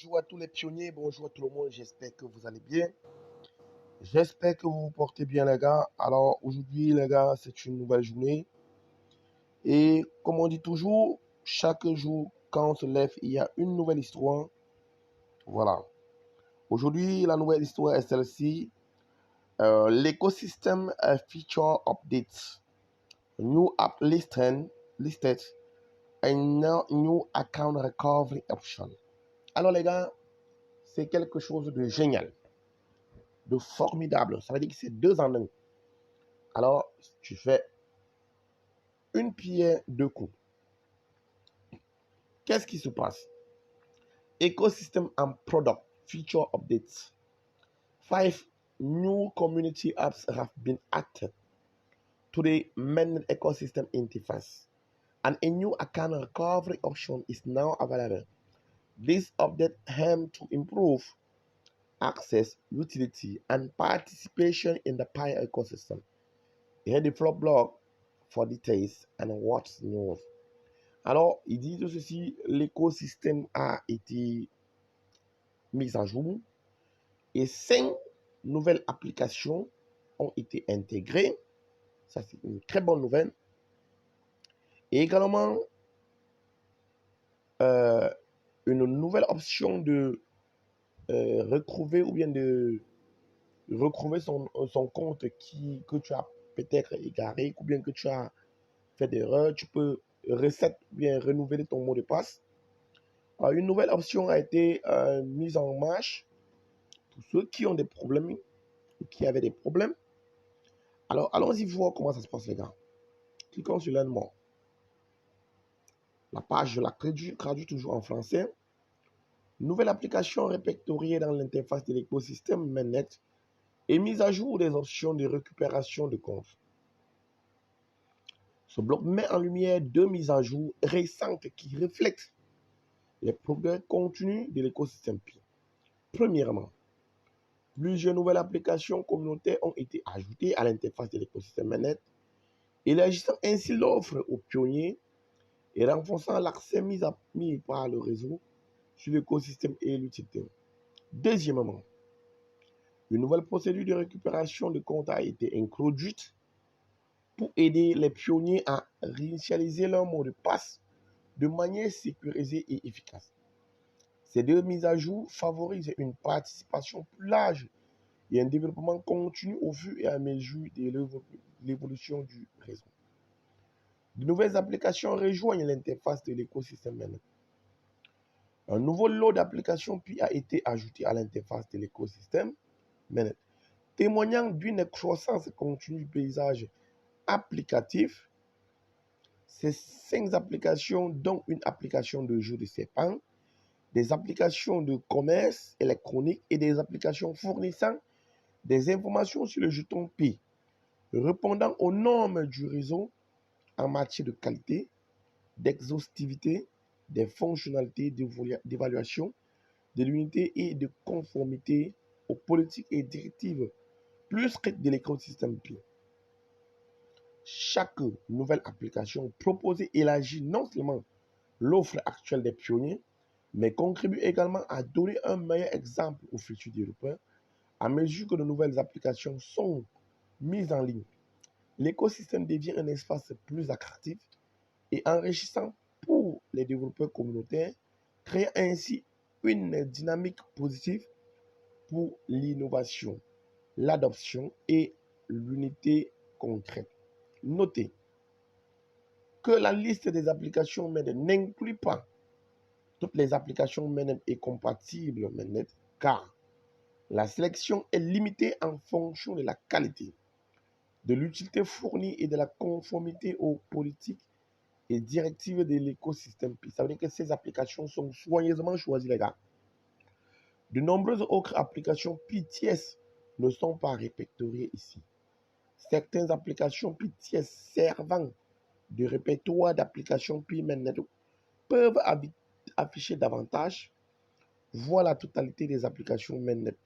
Bonjour à tous les pionniers, bonjour à tout le monde, j'espère que vous allez bien. J'espère que vous vous portez bien les gars. Alors aujourd'hui les gars, c'est une nouvelle journée. Et comme on dit toujours, chaque jour quand on se lève, il y a une nouvelle histoire. Voilà. Aujourd'hui, la nouvelle histoire est celle-ci. L'écosystème feature updates. New app listed and new account recovery option. Alors les gars, c'est quelque chose de génial, de formidable. Ça veut dire que c'est deux en un. Alors, tu fais une pierre deux coups. Qu'est-ce qui se passe? Ecosystem and product feature updates. 5 new community apps have been added to the main ecosystem interface, and a new account recovery option is now available. This update aims to improve access, utility, and participation in the Pi ecosystem. Here the flop blog for details and what's new. Alors, il dit tout ceci, l'écosystème a été mis à jour et 5 nouvelles applications ont été intégrées. Ça, c'est une très bonne nouvelle. Et également, une nouvelle option de retrouver ou bien de retrouver son compte que tu as peut-être égaré ou bien que tu as fait d'erreur. Tu peux reset ou bien renouveler ton mot de passe. Une nouvelle option a été mise en marche pour ceux qui ont des problèmes ou qui avaient des problèmes. Alors, allons-y voir comment ça se passe, les gars. Cliquons sur Learn More. La page, je la traduis toujours en français. Nouvelle application répertoriée dans l'interface de l'écosystème Mainnet et mise à jour des options de récupération de comptes. Ce bloc met en lumière deux mises à jour récentes qui reflètent les progrès contenus de l'écosystème Pi. Premièrement, plusieurs nouvelles applications communautaires ont été ajoutées à l'interface de l'écosystème Mainnet, élargissant ainsi l'offre aux pionniers et renforçant l'accès mis par le réseau sur l'écosystème et l'utilité. Deuxièmement, une nouvelle procédure de récupération de comptes a été introduite pour aider les pionniers à réinitialiser leur mot de passe de manière sécurisée et efficace. Ces deux mises à jour favorisent une participation plus large et un développement continu au fur et à mesure de l'évolution du réseau. De nouvelles applications rejoignent l'interface de l'écosystème Mainnet. Un nouveau lot d'applications Pi a été ajouté à l'interface de l'écosystème Mainnet, témoignant d'une croissance continue du paysage applicatif. Ces 5 applications, dont une application de jeu de serpent, des applications de commerce électronique et des applications fournissant des informations sur le jeton Pi, répondant aux normes du réseau en matière de qualité, d'exhaustivité, des fonctionnalités d'évaluation de l'unité et de conformité aux politiques et directives plus strictes de l'écosystème Pi. Chaque nouvelle application proposée élargit non seulement l'offre actuelle des pionniers, mais contribue également à donner un meilleur exemple aux futurs développeurs à mesure que de nouvelles applications sont mises en ligne. L'écosystème devient un espace plus attractif et enrichissant pour les développeurs communautaires, créant ainsi une dynamique positive pour l'innovation, l'adoption et l'unité concrète. Notez que la liste des applications Mainnet n'inclut pas toutes les applications Mainnet et compatibles Mainnet, car la sélection est limitée en fonction de la qualité, de l'utilité fournie et de la conformité aux politiques et directives de l'écosystème Pi. Ça veut dire que ces applications sont soigneusement choisies, les gars. De nombreuses autres applications Pi tiers ne sont pas répertoriées ici. Certaines applications Pi tiers servant de répertoire d'applications Pi Mainnet peuvent afficher davantage. Voir la totalité des applications Mainnet.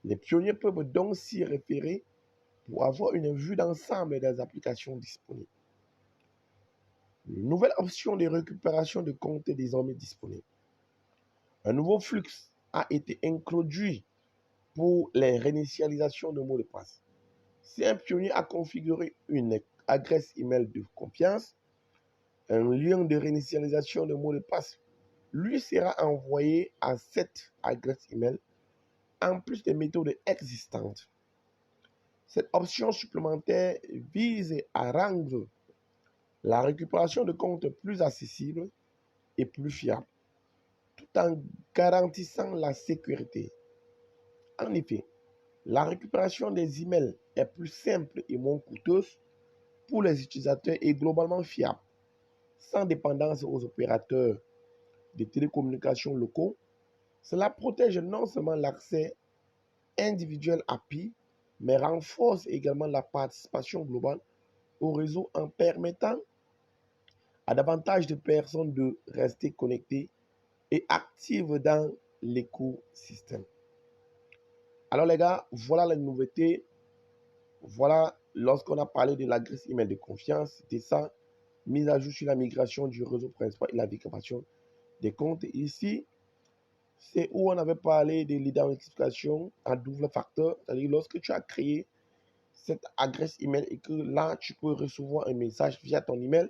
Les pionniers peuvent donc s'y référer pour avoir une vue d'ensemble des applications disponibles. Une nouvelle option de récupération de comptes est désormais disponible. Un nouveau flux a été introduit pour les réinitialisations de mots de passe. Si un pionnier a configuré une adresse email de confiance, un lien de réinitialisation de mots de passe lui sera envoyé à cette adresse email en plus des méthodes existantes. Cette option supplémentaire vise à rendre la récupération de comptes plus accessible et plus fiable, tout en garantissant la sécurité. En effet, la récupération des emails est plus simple et moins coûteuse pour les utilisateurs et globalement fiable, sans dépendance aux opérateurs de télécommunications locaux. Cela protège non seulement l'accès individuel API, mais renforce également la participation globale au réseau en permettant à davantage de personnes de rester connectées et actives dans l'écosystème. Alors les gars, voilà la nouveauté. Voilà, lorsqu'on a parlé de l'adresse email de confiance, c'était ça, mise à jour sur la migration du réseau principal et la déclaration des comptes. Ici, c'est où on avait parlé de l'identification à double facteur, c'est-à-dire lorsque tu as créé cette adresse email et que là, tu peux recevoir un message via ton email.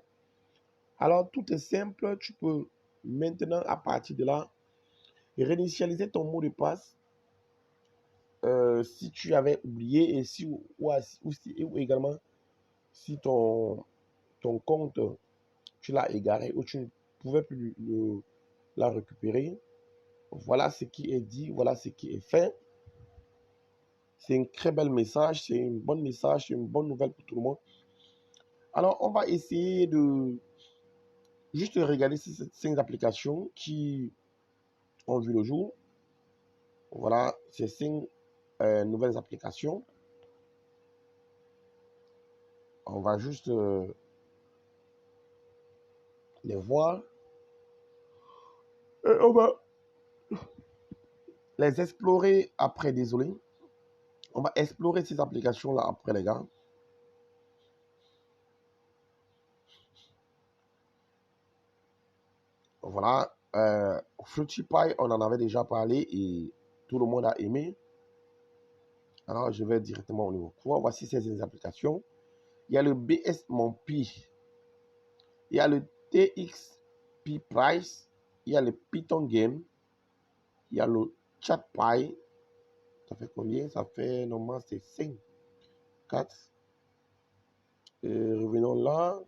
Alors, tout est simple, tu peux maintenant, à partir de là, réinitialiser ton mot de passe si tu avais oublié et si, ou également si ton compte, tu l'as égaré ou tu ne pouvais plus la récupérer. Voilà ce qui est dit, voilà ce qui est fait. C'est un très bel message, c'est un bon message, c'est une bonne nouvelle pour tout le monde. Alors, on va essayer de juste regarder ces 5 applications qui ont vu le jour. Voilà, ces 5 nouvelles applications. On va juste les voir. Et on va les explorer après, désolé. On va explorer ces applications-là après, les gars. Voilà. FruityPie, on en avait déjà parlé et tout le monde a aimé. Alors, je vais directement au niveau 3. Voici ces applications. Il y a le BS Monpi. Il y a le TXP Price. Il y a le Python Game. Il y a le ChatPy. Ça fait combien? Ça fait, normalement, c'est 5, 4. Revenons là.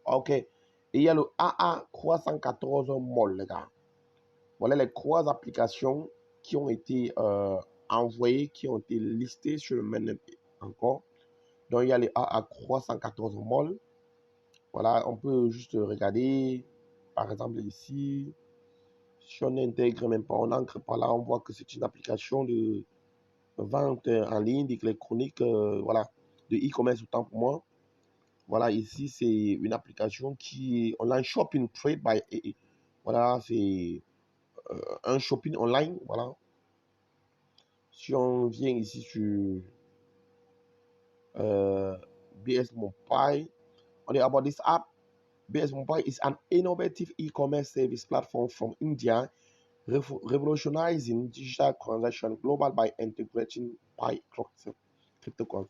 OK. Et il y a le AA314 MOL, les gars. Voilà les 3 applications qui ont été envoyées, qui ont été listées sur le mainnet encore. Donc, il y a les AA314 MOL. Voilà, on peut juste regarder. Par exemple, ici, si on intègre même pas, on entre par là, on voit que c'est une application de vente en ligne, d'électronique, voilà, de e-commerce autant pour moi. Voilà, ici, c'est une application qui est online shopping trade by AA. Voilà, c'est un shopping online. Voilà. Si on vient ici sur BS Mobile, on est about this app. BS Mobile is an innovative e-commerce service platform from India, revolutionizing digital transaction global by integrating Pi cryptocurrency.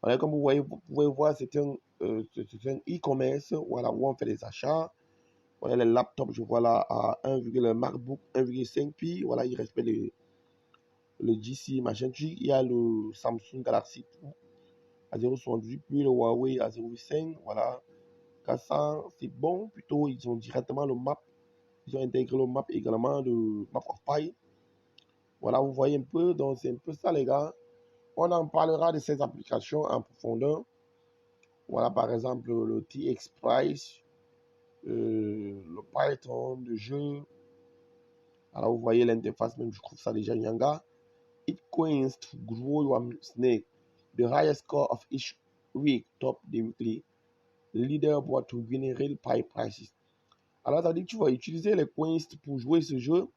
Alors, comme vous pouvez voir, c'est un e-commerce, voilà, où on fait des achats. Voilà les laptops, je vois là à 1, le MacBook 1,5 pi, voilà, il respecte le GC machin truc. Il y a le Samsung Galaxy à 0,78, puis le Huawei à 0,5, voilà. 400, c'est bon, plutôt ils ont directement le map, ils ont intégré le map également, le map of Pi. Voilà, vous voyez un peu, donc c'est un peu ça les gars. On en parlera de ces applications en profondeur. Voilà par exemple le TX Price, le Python, le jeu. Alors vous voyez l'interface même, je trouve ça déjà Nyanga. It coins to grow your snake. The highest score of each week top the weekly leaderboard to win real pie prices. Alors ça dit que tu vas utiliser les coins pour jouer ce jeu.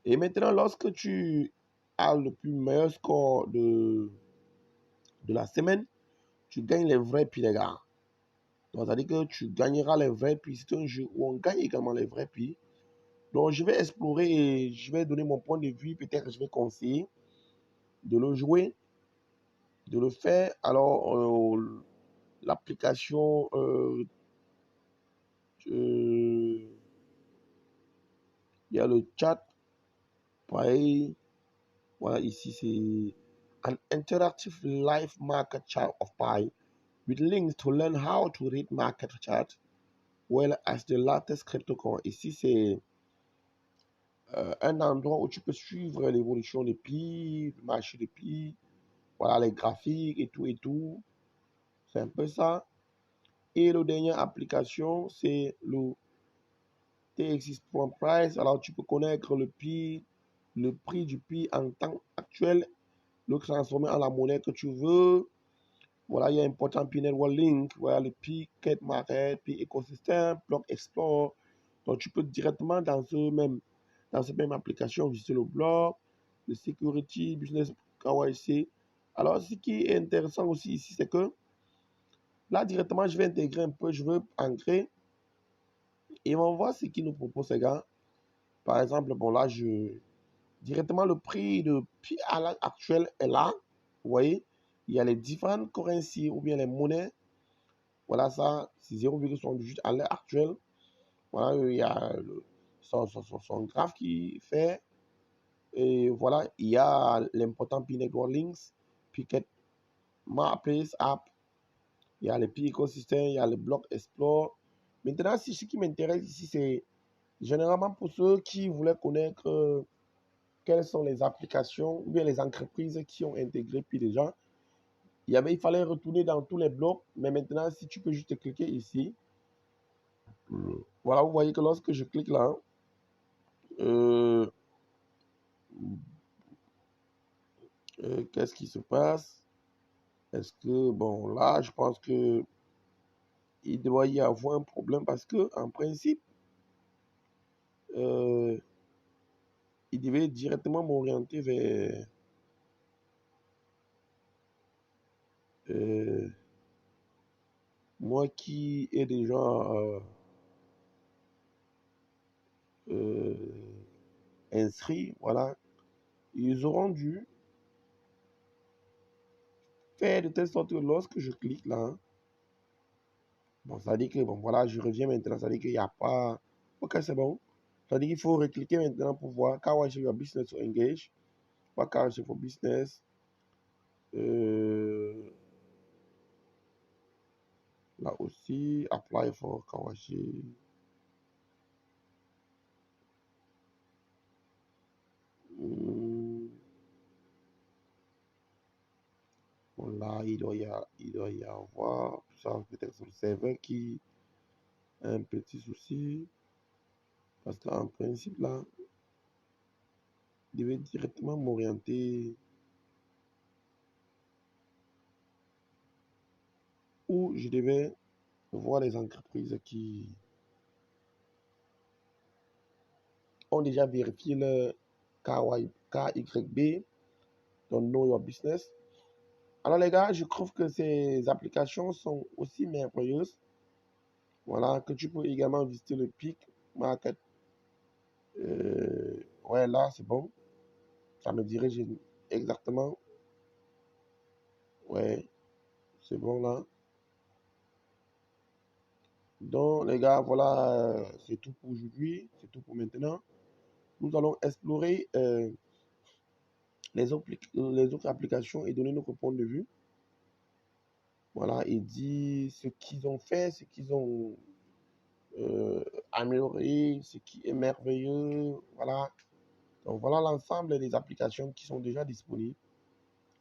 Et maintenant, lorsque tu as le plus meilleur score de la semaine, tu gagnes les vrais prix, les gars. Donc, ça dit que tu gagneras les vrais prix. C'est un jeu où on gagne également les vrais prix. Donc, je vais explorer et je vais donner mon point de vue. Peut-être que je vais conseiller de le jouer, de le faire. Alors, l'application, il y a le chat, pareil. Voilà, ici, c'est an interactive live market chart of Pi with links to learn how to read market chart well as the latest cryptocurrency. Ici, c'est un endroit où tu peux suivre l'évolution des prix, le marché des prix, voilà, les graphiques et tout et tout. C'est un peu ça. Et la dernière application, c'est le TXX.price. Alors, tu peux connaître le prix du prix en temps actuel, le transformer en la monnaie que tu veux. Voilà, il y a important P Network Link, voilà, le P Get Market, P Ecosystem, Block Explore. Donc, tu peux directement dans cette même application visiter le blog, le Security, Business KYC. Alors, ce qui est intéressant aussi ici, c'est que là, directement, je vais intégrer un peu, je veux ancrer et on va voir ce qu'ils nous proposent, ces gars. Par exemple, bon, là, directement, le prix de Pi à l'heure actuelle est là. Vous voyez, il y a les différentes currencies ou bien les monnaies. Voilà, ça, c'est 0,78 à l'heure actuelle. Voilà, il y a son graphe qui fait. Et voilà, il y a l'important Pi Network Links, Picket Marketplace App, il y a le Pi Ecosystem, il y a le Block Explore. Maintenant, ce qui m'intéresse ici, c'est généralement pour ceux qui voulaient connaître quelles sont les applications ou bien les entreprises qui ont intégré Pi déjà. Il fallait retourner dans tous les blocs, mais maintenant, si tu peux juste cliquer ici, voilà, vous voyez que lorsque je clique là, euh, qu'est-ce qui se passe? Est-ce que, bon, là, je pense que il doit y avoir un problème parce que, en principe, euh, il devait directement m'orienter vers euh, moi qui est déjà euh, inscrit, voilà. Ils auront dû faire de telle sorte que lorsque je clique là, hein, bon, ça dit que, bon, voilà, je reviens maintenant, ça dit qu'il n'y a pas, ok, c'est bon. Ça dit qu'il faut recliquer maintenant pour voir KYC your business to engage, pas KYC for business. Euh, Là aussi, apply for KYC. Hmm, bon, là, il doit y avoir, tout ça peut-être sur le serveur qui a un petit souci. Parce qu'en principe, là, il devait directement m'orienter où je devais voir les entreprises qui ont déjà vérifié le KYB, donc Know Your Business. Alors les gars, je trouve que ces applications sont aussi merveilleuses. Voilà, que tu peux également visiter le PIC Market. Ouais, là, c'est bon. Ça me dirige exactement. Ouais, c'est bon là. Donc les gars, voilà, c'est tout pour aujourd'hui. C'est tout pour maintenant. Nous allons explorer les autres applications et donner notre point de vue. Voilà, et dire ce qu'ils ont fait, ce qu'ils ont amélioré, ce qui est merveilleux. Voilà. Donc voilà l'ensemble des applications qui sont déjà disponibles.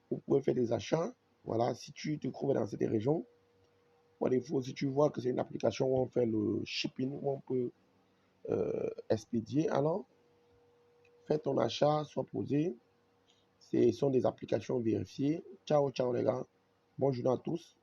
Vous pouvez faire des achats. Voilà, si tu te trouves dans cette région, par défaut, si tu vois que c'est une application où on fait le shipping, où on peut expédier, alors fais ton achat, sois posé. Ce sont des applications vérifiées. Ciao, ciao les gars. Bonne journée à tous.